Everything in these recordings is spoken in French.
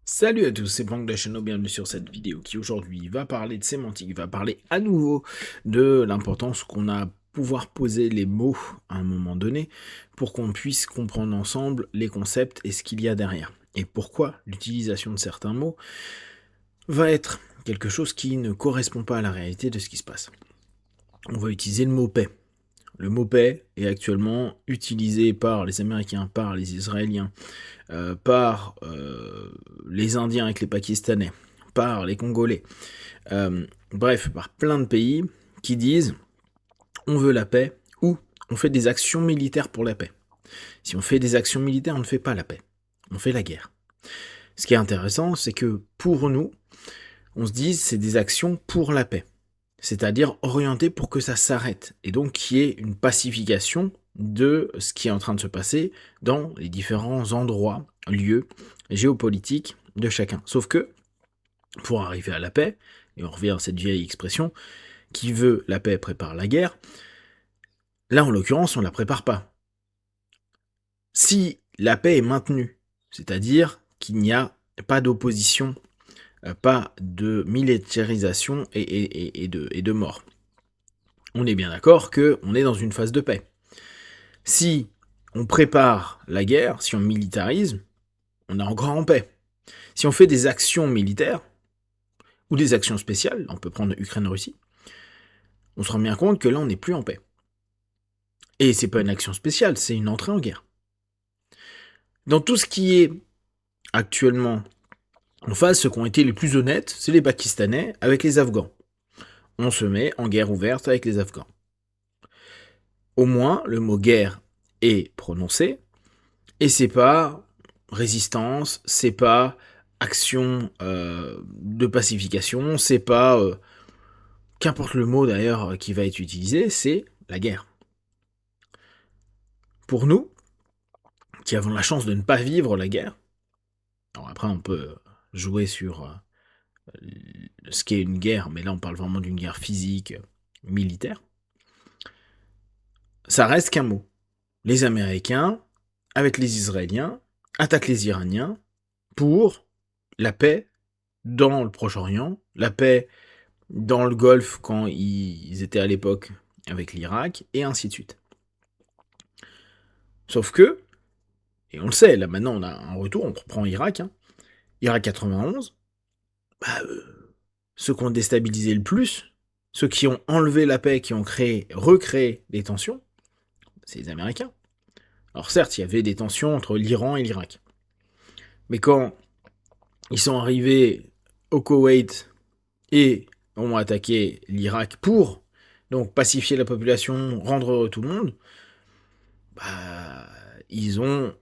Salut à tous, c'est Blanc de la chaîne, bienvenue sur cette vidéo qui aujourd'hui va parler de sémantique, va parler à nouveau de l'importance qu'on a à pouvoir poser les mots à un moment donné pour qu'on puisse comprendre ensemble les concepts et ce qu'il y a derrière. Et pourquoi l'utilisation de certains mots va être quelque chose qui ne correspond pas à la réalité de ce qui se passe. On va utiliser le mot paix. Le mot paix est actuellement utilisé par les Américains, par les Israéliens, par les Indiens avec les Pakistanais, par les Congolais, bref, par plein de pays qui disent on veut la paix ou on fait des actions militaires pour la paix. Si on fait des actions militaires, on ne fait pas la paix, on fait la guerre. Ce qui est intéressant, c'est que pour nous, on se dit c'est des actions pour la paix, c'est-à-dire orientées pour que ça s'arrête, et donc qu'il y ait une pacification de ce qui est en train de se passer dans les différents endroits, lieux géopolitiques de chacun. Sauf que, pour arriver à la paix, et on revient à cette vieille expression, qui veut la paix prépare la guerre, là en l'occurrence on ne la prépare pas. Si la paix est maintenue, c'est-à-dire qu'il n'y a pas d'opposition, pas de militarisation et de mort, on est bien d'accord qu'on est dans une phase de paix. Si on prépare la guerre, si on militarise, on est encore en paix. Si on fait des actions militaires, ou des actions spéciales, on peut prendre Ukraine-Russie, on se rend bien compte que là on n'est plus en paix. Et c'est pas une action spéciale, c'est une entrée en guerre. Dans tout ce qui est actuellement en phase, ceux qui ont été les plus honnêtes, c'est les Pakistanais avec les Afghans. On se met en guerre ouverte avec les Afghans. Au moins, le mot guerre est prononcé, et c'est pas résistance, c'est pas action de pacification, c'est pas qu'importe le mot d'ailleurs qui va être utilisé, c'est la guerre. Pour nous, qui avons la chance de ne pas vivre la guerre, alors après on peut jouer sur ce qu'est une guerre, mais là on parle vraiment d'une guerre physique, militaire, ça reste qu'un mot. Les Américains, avec les Israéliens, attaquent les Iraniens pour la paix dans le Proche-Orient, la paix dans le Golfe quand ils étaient à l'époque avec l'Irak, et ainsi de suite. Sauf que, et on le sait, là maintenant on a un retour, on reprend Irak, Irak 91, bah, ceux qui ont déstabilisé le plus, ceux qui ont enlevé la paix, qui ont recréé des tensions, c'est les Américains. Alors certes, il y avait des tensions entre l'Iran et l'Irak. Mais quand ils sont arrivés au Koweït et ont attaqué l'Irak pour donc pacifier la population, rendre heureux tout le monde, bah, ils ont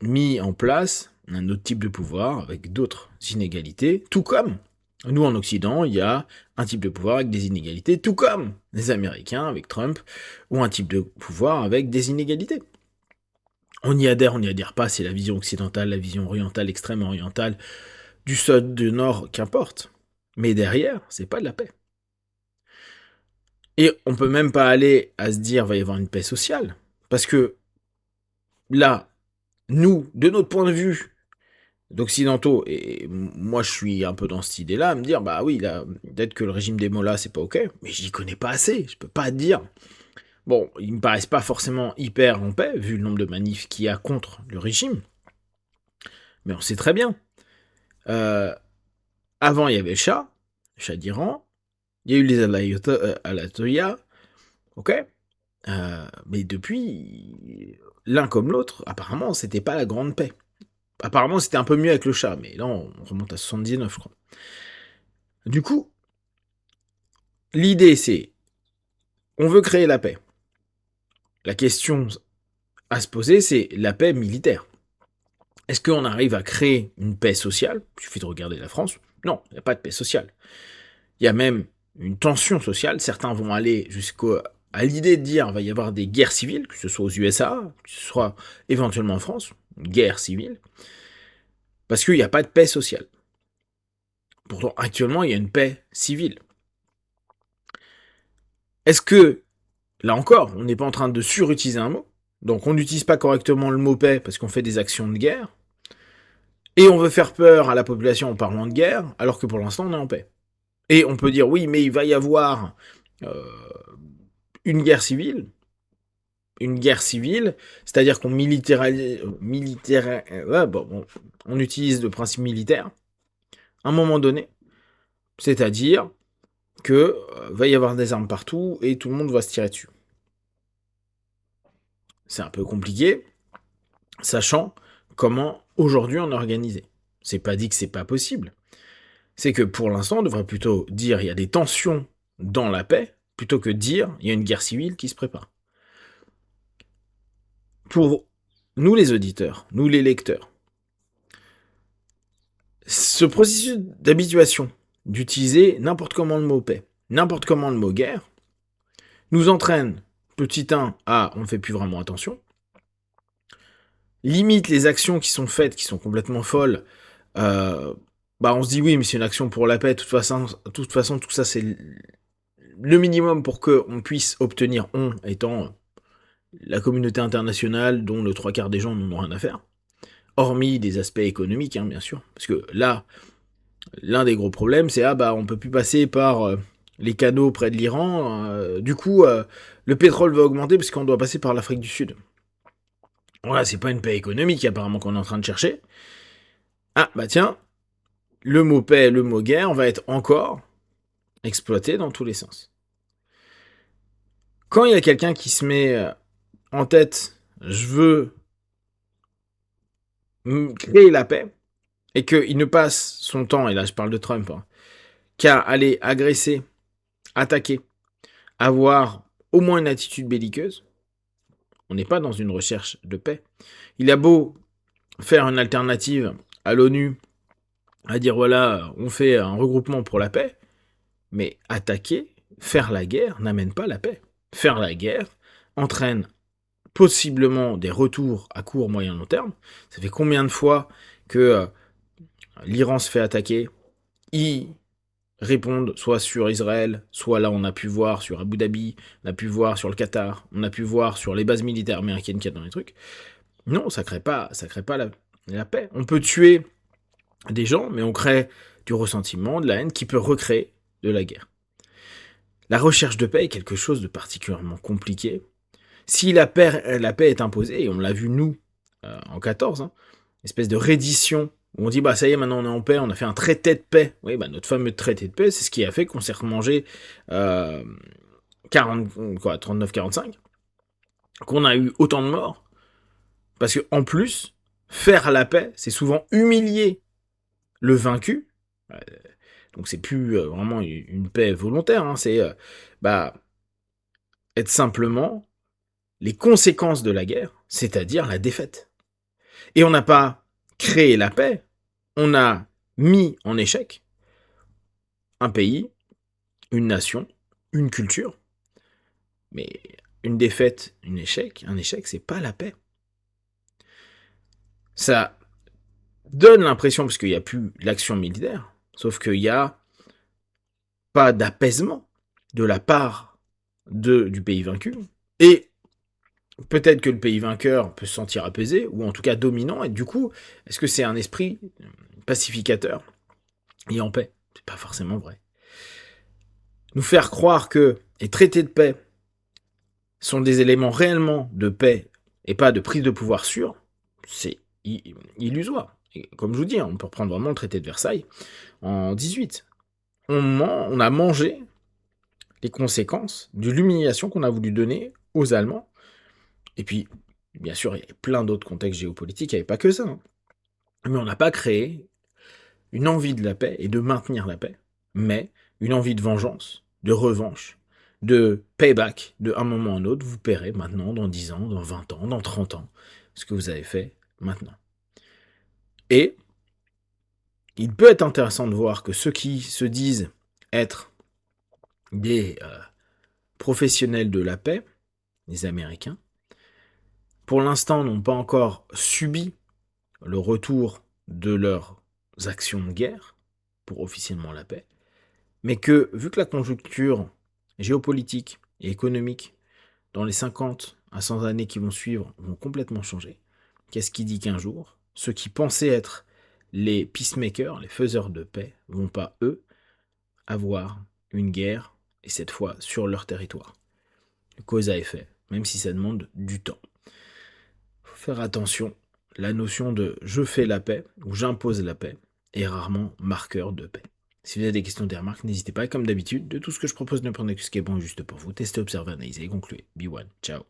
mis en place un autre type de pouvoir avec d'autres inégalités, tout comme nous en Occident, il y a un type de pouvoir avec des inégalités, tout comme les Américains avec Trump ont un type de pouvoir avec des inégalités. On y adhère pas, c'est la vision occidentale, la vision orientale, extrême orientale, du sud, du nord, qu'importe. Mais derrière, c'est pas de la paix. Et on peut même pas aller à se dire va y avoir une paix sociale, parce que là, nous, de notre point de vue d'occidentaux, et moi je suis un peu dans cette idée-là, à me dire bah oui, là, peut-être que le régime des mollahs c'est pas ok, mais j'y connais pas assez, je peux pas te dire. Bon, ils me paraissent pas forcément hyper en paix, vu le nombre de manifs qu'il y a contre le régime, mais on sait très bien. Euh, Avant, il y avait le Shah d'Iran, il y a eu les Ayatollahs, ok. Mais depuis, l'un comme l'autre, apparemment, c'était pas la grande paix. Apparemment, c'était un peu mieux avec le Shah, mais là, on remonte à 79, je crois. Du coup, l'idée, c'est, on veut créer la paix. La question à se poser, c'est la paix militaire. Est-ce qu'on arrive à créer une paix sociale? Il suffit de regarder la France. Non, il n'y a pas de paix sociale. Il y a même une tension sociale. Certains vont aller jusqu'à l'idée de dire qu'il va y avoir des guerres civiles, que ce soit aux USA, que ce soit éventuellement en France, une guerre civile, parce qu'il n'y a pas de paix sociale. Pourtant, actuellement, il y a une paix civile. Est-ce que, là encore, on n'est pas en train de surutiliser un mot? Donc on n'utilise pas correctement le mot paix parce qu'on fait des actions de guerre. Et on veut faire peur à la population en parlant de guerre, alors que pour l'instant on est en paix. Et on peut dire oui, mais il va y avoir euh, une guerre civile. Une guerre civile, c'est-à-dire qu'on on utilise le principe militaire à un moment donné, c'est-à-dire que va y avoir des armes partout et tout le monde va se tirer dessus. C'est un peu compliqué, sachant comment aujourd'hui on est organisé. C'est pas dit que c'est pas possible. C'est que pour l'instant, on devrait plutôt dire il y a des tensions dans la paix, plutôt que dire il y a une guerre civile qui se prépare. Pour nous les auditeurs, nous les lecteurs, ce processus d'habituation, d'utiliser n'importe comment le mot paix, n'importe comment le mot guerre, nous entraîne, petit 1, à on ne fait plus vraiment attention, limite les actions qui sont faites, qui sont complètement folles, on se dit oui, mais c'est une action pour la paix, de toute façon tout ça c'est le minimum pour qu'on puisse obtenir, on étant la communauté internationale dont le 3/4 des gens n'en ont rien à faire, hormis des aspects économiques, hein, bien sûr, parce que là, l'un des gros problèmes, c'est on peut plus passer par les canaux près de l'Iran, du coup, le pétrole va augmenter parce qu'on doit passer par l'Afrique du Sud. Voilà, c'est pas une paix économique apparemment qu'on est en train de chercher. Ah, bah tiens, le mot paix, le mot guerre va être encore exploité dans tous les sens. Quand il y a quelqu'un qui se met en tête, je veux créer la paix, et qu'il ne passe son temps, et là je parle de Trump, hein, qu'à aller agresser, attaquer, avoir au moins une attitude belliqueuse, on n'est pas dans une recherche de paix. Il a beau faire une alternative à l'ONU, à dire voilà, on fait un regroupement pour la paix, mais attaquer, faire la guerre n'amène pas la paix. Faire la guerre entraîne possiblement des retours à court, moyen, long terme. Ça fait combien de fois que l'Iran se fait attaquer, ils répondent soit sur Israël, soit là on a pu voir sur Abu Dhabi, on a pu voir sur le Qatar, on a pu voir sur les bases militaires américaines qu'il y a dans les trucs. Non, ça crée pas la paix. On peut tuer des gens, mais on crée du ressentiment, de la haine qui peut recréer de la guerre. La recherche de paix est quelque chose de particulièrement compliqué. Si la paix est imposée, et on l'a vu nous en 14, hein, espèce de reddition où on dit ça y est, maintenant on est en paix, on a fait un traité de paix. Oui, notre fameux traité de paix, c'est ce qui a fait qu'on s'est remangé 39-45, qu'on a eu autant de morts, parce que en plus, faire la paix, c'est souvent humilier le vaincu. Donc c'est plus vraiment une paix volontaire, hein, c'est être simplement les conséquences de la guerre, c'est-à-dire la défaite. Et on n'a pas créé la paix, on a mis en échec un pays, une nation, une culture. Mais une défaite, un échec, c'est pas la paix. Ça donne l'impression, parce qu'il n'y a plus l'action militaire, sauf qu'il n'y a pas d'apaisement de la part du pays vaincu, et peut-être que le pays vainqueur peut se sentir apaisé, ou en tout cas dominant, et du coup, est-ce que c'est un esprit pacificateur et en paix? C'est pas forcément vrai. Nous faire croire que les traités de paix sont des éléments réellement de paix et pas de prise de pouvoir sûre, c'est illusoire. Et comme je vous dis, on peut reprendre vraiment le traité de Versailles en 18. On a mangé les conséquences de l'humiliation qu'on a voulu donner aux Allemands. Et puis, bien sûr, il y a plein d'autres contextes géopolitiques, il n'y avait pas que ça. Hein. Mais on n'a pas créé une envie de la paix et de maintenir la paix, mais une envie de vengeance, de revanche, de payback, de un moment à un autre, vous paierez maintenant, dans 10 ans, dans 20 ans, dans 30 ans, ce que vous avez fait maintenant. Et il peut être intéressant de voir que ceux qui se disent être des professionnels de la paix, les Américains, pour l'instant n'ont pas encore subi le retour de leurs actions de guerre pour officiellement la paix, mais que, vu que la conjoncture géopolitique et économique dans les 50 à 100 années qui vont suivre vont complètement changer, qu'est-ce qui dit qu'un jour, ceux qui pensaient être les peacemakers, les faiseurs de paix, vont pas, eux, avoir une guerre, et cette fois sur leur territoire. Cause à effet, même si ça demande du temps. Faut faire attention, la notion de je fais la paix ou j'impose la paix est rarement marqueur de paix. Si vous avez des questions, des remarques, n'hésitez pas, comme d'habitude, de tout ce que je propose, ne prenez que ce qui est bon et juste pour vous. Testez, observez, analysez et concluez. Be one. Ciao.